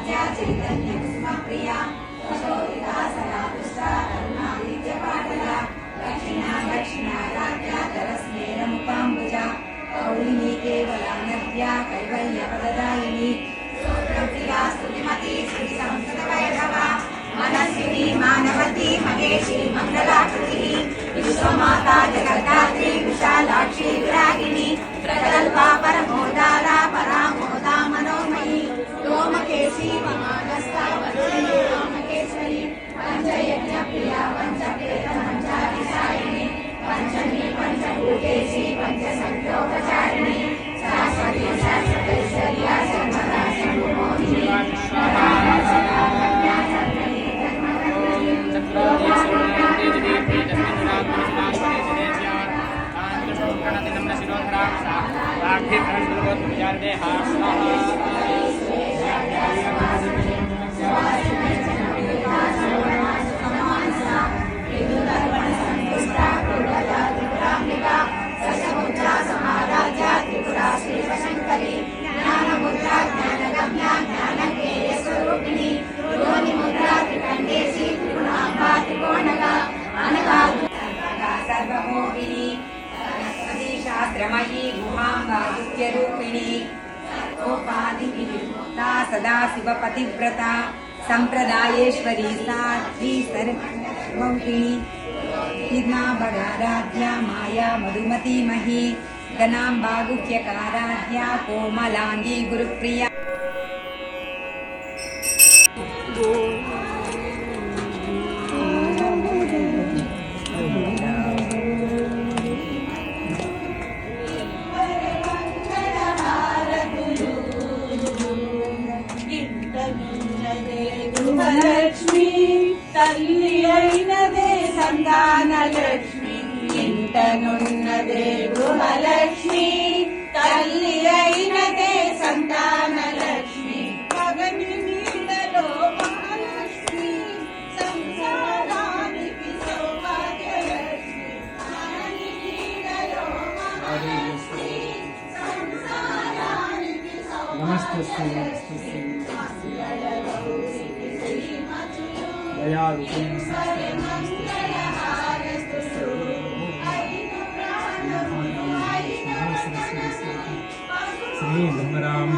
राजा चैतन्य कुसुम प्रिया शोभिता सदा पुष्टा करुणादित्य पाटला दक्षिणा दक्षिणा राज्ञा तरस्मेर मुकाम्बुजा कौलिनी केवला नद्या कैवल्यपददायिनी प्रिया स्तुतिमती श्री संस्कृत वैभवा मनस्विनी मानवती महेशी मंगलाकृति विश्वमाता जगद्धात्री विशालाक्षी विरागिनी प्रगल्भा परमोदारा परामोदा मनोमयी रोमकेशी महागस्ता वरुणी रोमकेश्वरी पंचयज्ञ प्रिया पंचप्रेत पंचाधिशायिनी पंचमी पंचभूतेशी पंचसंख्योपचारिणी शाश्वती शाश्वतैश्वर्या सर्वदा शम्भुमोहिनी सर्वमोहिनी शास्त्रमयी गुहाम्बादित्यरूपिणी सर्वोपाधिविमुक्ता सदा शिवपतिव्रता संप्रदायेश्वरी साध्वी सर्वमोहिनी हिरणाभगाराध्या माया मधुमती मही गणाम्बा गुह्यकाराध्या कोमलांगी गुरुप्रिया గృహలక్ష్మి తల్లి అయినదే సంతాన లక్ష్మి ఇంటనున్నదే గృహలక్ష్మి తల్లి అయినదే సంతాన లక్ష్మి మగని నీడలో మహాలక్ష్మి సంసారానికి సౌభాగ్యలక్ష్మి మగని నీడలో మహాలక్ష్మి సంసారానికి సౌభాగ్యలక్ష్మి श्री ब्रह्मराम